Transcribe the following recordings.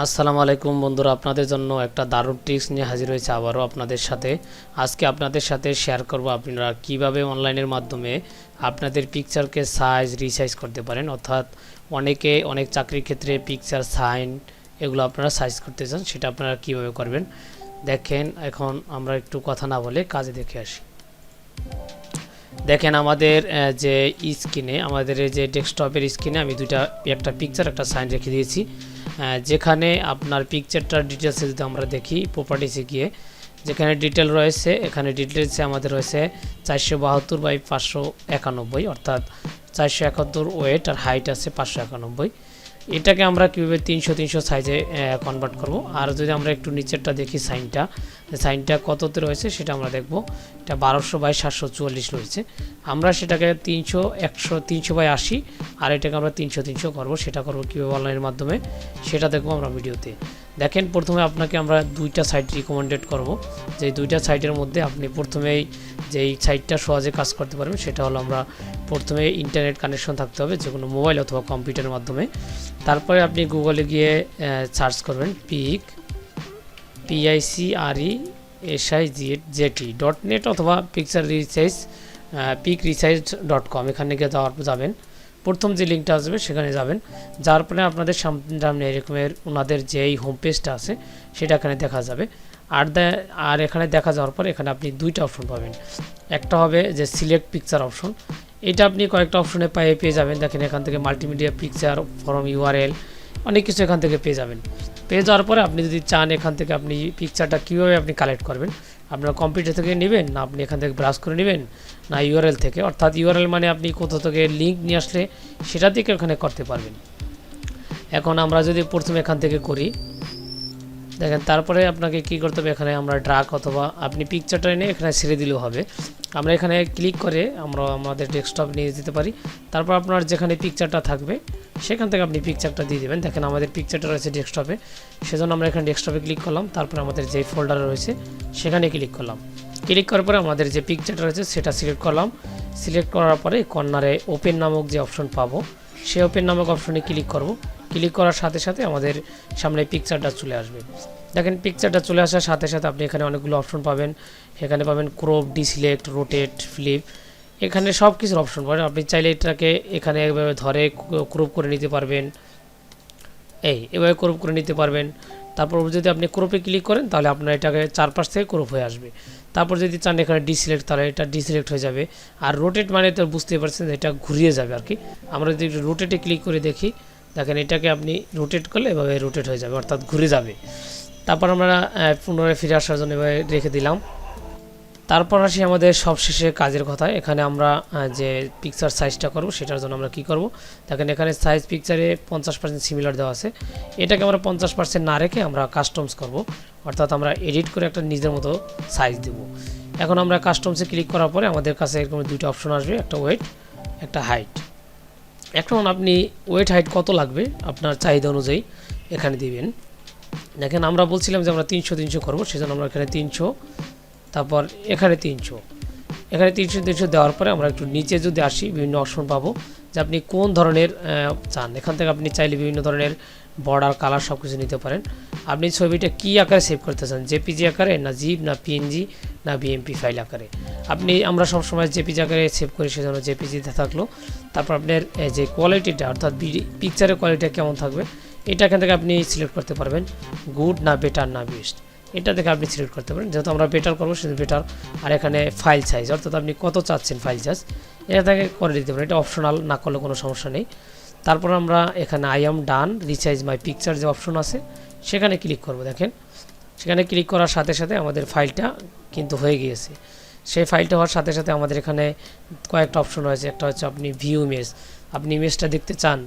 আসসালামু আলাইকুম বন্ধুরা, আপনাদের জন্য একটা দারুণ ট্রিক্স নিয়ে হাজির হয়েছে আবারও আপনাদের সাথে। আজকে আপনাদের সাথে শেয়ার করব আপনারা কিভাবে অনলাইনের মাধ্যমে আপনাদের পিকচারকে সাইজ রিসাইজ করতে পারেন। অর্থাৎ অনেকে অনেক চাকরির ক্ষেত্রে পিকচার সাইন এগুলো আপনারা সাইজ করতে চান, সেটা আপনারা কিভাবে করবেন দেখেন। এখন আমরা একটু কথা না বলে কাজে দেখে আসি। দেখেন আমাদের যে স্ক্রিনে, আমাদের যে ডেস্কটপের স্ক্রিনে আমি একটা পিকচার একটা সাইন রেখে দিয়েছি। যেখানে আপনার পিকচারটার ডিটেলসে যদি আমরা দেখি, প্রপার্টিসে গিয়ে যেখানে ডিটেল রয়েছে, এখানে ডিটেলসে আমাদের রয়েছে 472/591, অর্থাৎ 471 ওয়েট আর হাইট আছে 591। এটাকে আমরা কীভাবে 300 সাইজে কনভার্ট করব। আর যদি আমরা একটু নিচেরটা দেখি, সাইনটা কততে রয়েছে সেটা আমরা দেখব। এটা 1200/744 রয়েছে। আমরা সেটাকে 300/80 আর এটাকে আমরা 300 করব। সেটা করব কীভাবে অনলাইনের মাধ্যমে সেটা দেখব আমরা ভিডিওতে। দেখেন, প্রথমে আপনাকে আমরা দুইটা সাইট রিকমেন্ডেড করব। যে দুইটা সাইটের মধ্যে আপনি প্রথমেই যেই সাইটটা সহজে কাজ করতে পারবেন সেটা হলো, আমরা প্রথমে ইন্টারনেট কানেকশন থাকতে হবে, যে কোনো মোবাইল অথবা কম্পিউটারের মাধ্যমে। তারপরে আপনি গুগলে গিয়ে সার্চ করবেন PICRESIZE.net অথবা PicResize.com। এখানে গিয়ে যাবেন, প্রথম যে লিঙ্কটা আসবে সেখানে যাবেন। যার পরে আপনাদের সামনে এরকমের ওনাদের যেই হোম পেজটা আছে সেটা এখানে দেখা যাবে। আর এখানে দেখা যাওয়ার পর এখানে আপনি দুইটা অপশন পাবেন। একটা হবে যে সিলেক্ট পিকচার অপশন, এটা আপনি কয়েকটা অপশনে পেয়ে যাবেন। দেখেন, এখান থেকে মাল্টিমিডিয়া পিকচার ফরম URL অনেক কিছু এখান থেকে পেয়ে যাবেন। পেয়ে যাওয়ার পরে আপনি যদি চান এখান থেকে আপনি পিকচারটা কীভাবে আপনি কালেক্ট করবেন, আপনার কম্পিউটার থেকে নেবেন না আপনি এখান থেকে ব্রাউজ করে নেবেন, না URL থেকে। অর্থাৎ URL মানে আপনি কোথাও থেকে লিঙ্ক নিয়ে আসলে সেটা থেকে ওখানে করতে পারবেন। এখন আমরা যদি প্রথমে এখান থেকে করি, দেখেন, তারপরে আপনাকে কি করতে হবে, এখানে আমরা ড্রাগ অথবা আপনি পিকচারটা এনে এখানে ছেড়ে দিলেও হবে। আমরা এখানে ক্লিক করে আমরা আমাদের ডেস্কটপ নিয়ে যেতে পারি। তারপর আপনার যেখানে পিকচারটা থাকবে সেখান থেকে আপনি পিকচারটা দিয়ে দেবেন। দেখেন, আমাদের পিকচারটা রয়েছে ডেস্কটপে, সেজন্য আমরা এখানে ডেস্কটপে ক্লিক করলাম। তারপরে আমাদের যে ফোল্ডার রয়েছে সেখানে ক্লিক করলাম। ক্লিক করার পরে আমাদের যে পিকচারটা রয়েছে সেটা সিলেক্ট করলাম। সিলেক্ট করার পরে কর্নারে ওপেন নামক যে অপশন পাবো, সেই ওপেন নামক অপশনে ক্লিক করব। ক্লিক করার সাথে সাথে আমাদের সামনে পিকচারটা চলে আসবে। দেখেন, পিকচারটা চলে আসার সাথে সাথে আপনি এখানে অনেকগুলো অপশন পাবেন। এখানে পাবেন ক্রপ, ডিসিলেক্ট, রোটেট, ফ্লিপ, এখানে সব কিছুর অপশন পাবেন। আপনি চাইলে এটাকে এখানে এভাবে ধরে ক্রপ করে নিতে পারবেন, এভাবে ক্রপ করে নিতে পারবেন। তারপর যদি আপনি ক্রপে ক্লিক করেন তাহলে আপনার এটাকে চারপাশ থেকে ক্রপ হয়ে আসবে। তারপর যদি চান এখানে ডিসিলেক্ট, তাহলে এটা ডিসিলেক্ট হয়ে যাবে। আর রোটেট মানে তো বুঝতেই পারছেন, এটা ঘুরিয়ে যাবে আর কি। আমরা যদি রোটেটে ক্লিক করে দেখি, দেখেন এটাকে আপনি রোটেট করলে এভাবে রোটেট হয়ে যাবে, অর্থাৎ ঘুরে যাবে। তারপর আমরা পুনরায় ফিরে আসার জন্য এভাবে রেখে দিলাম। তারপর আসি আমাদের সবশেষে কাজের কথা। এখানে আমরা যে পিকচার সাইজটা করব সেটার জন্য আমরা কি করব, দেখেন এখানে সাইজ পিকচারে 50% সিমিলার দেওয়া আছে। এটাকে আমরা 50% না রেখে আমরা কাস্টমস করব, অর্থাৎ আমরা এডিট করে একটা নিজের মতো সাইজ দেব। এখন আমরা কাস্টমসে ক্লিক করার পরে আমাদের কাছে এরকম দুইটা অপশন আসবে, একটা ওয়েট, একটা হাইট। এখন আপনি ওয়েট হাইট কত লাগবে আপনার চাহিদা অনুযায়ী এখানে দিবেন। দেখেন, আমরা বলছিলাম যে আমরা 300 করব, সেজন্য আমরা এখানে 300, তারপর এখানে 300 দেওয়ার পরে আমরা একটু নিচে যদি আসি, বিভিন্ন অপশন পাবো যে আপনি কোন ধরনের চান। এখান থেকে আপনি চাইলে বিভিন্ন ধরনের বর্ডার, কালার সব কিছু নিতে পারেন। আপনি ছবিটা কী আকারে সেভ করতে চান, জেপিজি আকারে, না জিপ, না পিএনজি, না বিএমপি ফাইল আকারে। আমরা সবসময় জেপিজি আকারে সেভ করি, সেজন্য জেপিজিতে থাকলো। তারপর আপনার যে কোয়ালিটিটা, অর্থাৎ পিকচারের কোয়ালিটিটা কেমন থাকবে, এটা এখান থেকে আপনি সিলেক্ট করতে পারবেন, গুড, না বেটার, না বেস্ট, এটা থেকে আপনি সিলেক্ট করতে পারেন। যেহেতু আমরা বেটার করবো সেহেতু বেটার। আর এখানে ফাইল সাইজ, অর্থাৎ আপনি কত চাচ্ছেন ফাইল সাইজ, এটা থেকে করে দিতে পারেন, এটা অপশনাল, না করলে কোনো সমস্যা নেই। তারপর আমরা এখানে I am done resize my picture যে অপশন আছে সেখানে ক্লিক করব। দেখেন, সেখানে ক্লিক করার সাথে সাথে আমাদের ফাইলটা কিন্তু হয়ে গিয়েছে। সেই ফাইলটা হওয়ার সাথে সাথে আমাদের এখানে কয়েকটা অপশন রয়েছে। একটা হচ্ছে আপনি ভিউ ইমেজ, আপনি ইমেজটা দেখতে চান,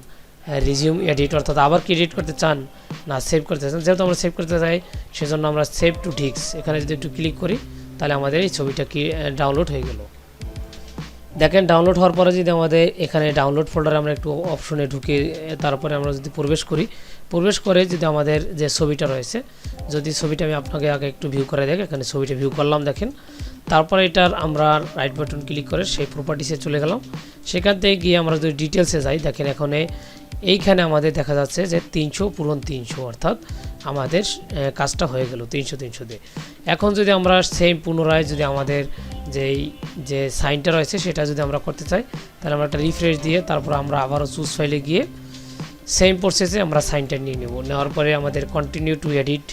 রিজিউম এডিট, অর্থাৎ আবার কি এডিট করতে চান, না সেভ করতে চান। যেহেতু আমরা সেভ করতে চাই সেজন্য আমরা সেভ টু ডিস্ক এখানে যদি একটু ক্লিক করি তাহলে আমাদের এই ছবিটা কি ডাউনলোড হয়ে গেল। দেখেন, ডাউনলোড হওয়ার পরে যদি আমাদের এখানে ডাউনলোড ফোল্ডারে আমরা একটু অপশনে ঢুকে তারপরে আমরা যদি প্রবেশ করে যদি আমাদের যে ছবিটা রয়েছে, যদি ছবিটা আমি আপনাকে আগে একটু ভিউ করে দেখি, এখানে ছবিটা ভিউ করলাম। দেখেন, তারপরে এটার আমরা রাইট বাটন ক্লিক করে সেই প্রপার্টিসে চলে গেলাম। সেখান থেকে গিয়ে আমরা যদি ডিটেলসে যাই, দেখেন এখানে এইখানে আমাদের দেখা যাচ্ছে যে 300 পূরণ 300, অর্থাৎ আমাদের কাজটা হয়ে গেল 300 দিয়ে। এখন যদি আমরা সেম পুনরায় যদি আমাদের যে সাইনটা রয়েছে সেটা যদি আমরা করতে চাই, তাহলে আমরা একটা রিফ্রেশ দিয়ে তারপর আমরা আবারও চুজ ফাইলে গিয়ে সেম প্রসেসে আমরা সাইনটা নিয়ে নেব। নেওয়ার পরে আমাদের কন্টিনিউ টু এডিট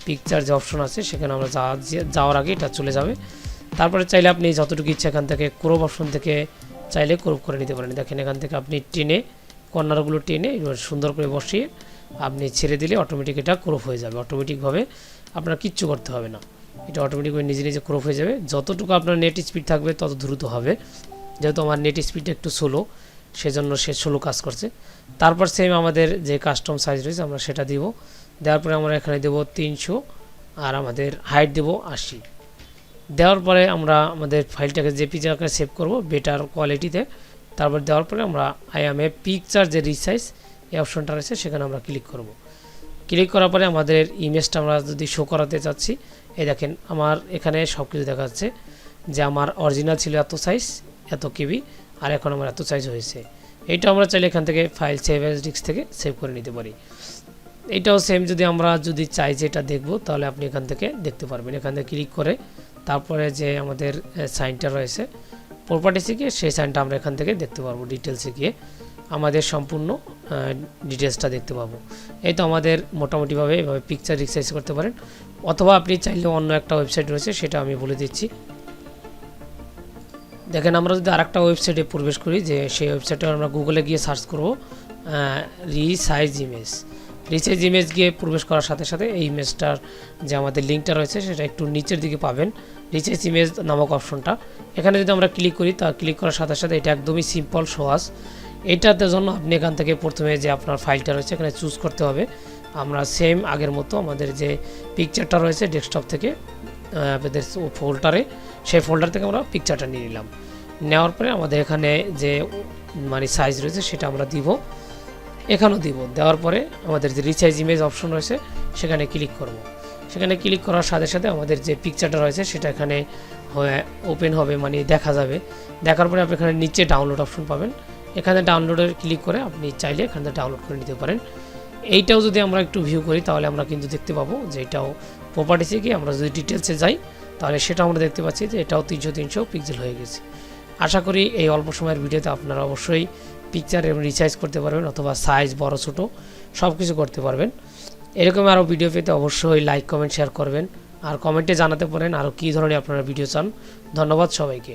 পিকচার যে অপশন আছে সেখানে আমরা যাওয়ার আগে এটা চলে যাবে। তারপরে চাইলে আপনি যতটুকু ইচ্ছা এখান থেকে ক্রপ অপশন থেকে চাইলে ক্রপ করে নিতে পারেন। দেখেন এখান থেকে আপনি টেনে কর্নারগুলো টেনে সুন্দর করে বসিয়ে আপনি ছেড়ে দিলে অটোমেটিক এটা ক্রপ হয়ে যাবে। অটোমেটিকভাবে আপনার কিচ্ছু করতে হবে না, এটা অটোমেটিকভাবে নিজে নিজে ক্রপ হয়ে যাবে। যতটুকু আপনার নেট স্পিড থাকবে তত দ্রুত হবে। যেহেতু আমার নেট স্পিডটা একটু স্লো, সেজন্য সে স্লো কাজ করছে। তারপর সেম আমাদের যে কাস্টম সাইজ রয়েছে আমরা সেটা দিব। দেওয়ার পরে আমরা এখানে দেব 300 আর আমাদের হাইট দেব 80। দেওয়ার পরে আমরা আমাদের ফাইলটাকে জেপিজি আকারে সেভ করব বেটার কোয়ালিটিতে। তারপর দেওয়ার পরে আমরা আই এম এ পিকচার যে রিসাইজ এই অপশনটা রয়েছে সেখানে আমরা ক্লিক করব। ক্লিক করার পরে আমাদের ইমেজটা আমরা যদি শো করাতে চাচ্ছি, এই দেখেন আমার এখানে সব কিছু দেখা যাচ্ছে যে আমার অরিজিনাল ছিল এত সাইজ এত কেবি, আর এখন আমার এত সাইজ হয়েছে। এইটা আমরা চাইলে এখান থেকে ফাইল সেভ এজ ডিস্ক থেকে সেভ করে নিতে পারি। এইটাও সেম যদি আমরা চাই যে এটা দেখব, তাহলে আপনি এখান থেকে দেখতে পারবেন। এখান থেকে ক্লিক করে তারপরে যে আমাদের সাইনটা রয়েছে প্রপার্টিসে গিয়ে সেই সাইনটা আমরা এখান থেকে দেখতে পারবো। ডিটেলসে গিয়ে আমাদের সম্পূর্ণ ডিটেলসটা দেখতে পাবো। এই তো আমাদের মোটামুটিভাবে এভাবে পিকচার রিসাইজ করতে পারেন, অথবা আপনি চাইলে অন্য একটা ওয়েবসাইট রয়েছে সেটা আমি বলে দিচ্ছি। দেখেন আমরা যদি আরেকটা ওয়েবসাইটে প্রবেশ করি, যে সেই ওয়েবসাইটে আমরা গুগলে গিয়ে সার্চ করব রিসাইজ ইমেজ। রিসাইজ ইমেজ গিয়ে প্রবেশ করার সাথে সাথে এই ইমেজটার যে আমাদের লিঙ্কটা রয়েছে সেটা একটু নিচের দিকে পাবেন, রিসাইজ ইমেজ নামক অপশনটা। এখানে যদি আমরা ক্লিক করি, তা ক্লিক করার সাথে সাথে এটা একদমই সিম্পল সহজ। এইটাতে জন্য আপনি এখান থেকে প্রথমে যে আপনার ফাইলটা রয়েছে এখানে চুজ করতে হবে। আমরা সেম আগের মতো আমাদের যে পিকচারটা রয়েছে ডেস্কটপ থেকে আমাদের ফোল্ডারে, সেই ফোল্ডার থেকে আমরা পিকচারটা নিয়ে নিলাম। নেওয়ার পরে আমাদের এখানে যে মানে সাইজ রয়েছে সেটা আমরা দিব, এখানেও দিব। দেওয়ার পরে আমাদের যে রিসাইজ ইমেজ অপশন রয়েছে সেখানে ক্লিক করব। সেখানে ক্লিক করার সাথে সাথে আমাদের যে পিকচারটা রয়েছে সেটা এখানে ওপেন হবে, মানে দেখা যাবে। দেখার পরে আপনি এখানে নিচে ডাউনলোড অপশন পাবেন, এখানে ডাউনলোডের ক্লিক করে আপনি চাইলে এখান থেকে ডাউনলোড করে নিতে পারেন। এইটাও যদি আমরা একটু ভিউ করি তাহলে আমরা কিন্তু দেখতে পাবো যে এটাও প্রপার্টিসে গিয়ে আমরা যদি ডিটেলসে যাই তাহলে সেটা আমরা দেখতে পাচ্ছি যে এটাও 300 পিক্সেল হয়ে গেছে। আশা করি এই অল্প সময়ের ভিডিওতে আপনারা অবশ্যই পিকচার এবং রিসাইজ করতে পারবেন, অথবা সাইজ বড় ছোট সব কিছু করতে পারবেন। এরকম আরও ভিডিও পেতে অবশ্যই লাইক কমেন্ট শেয়ার করবেন, আর কমেন্টে জানাতে পারেন আরও কী ধরনের আপনারা ভিডিও চান। ধন্যবাদ সবাইকে।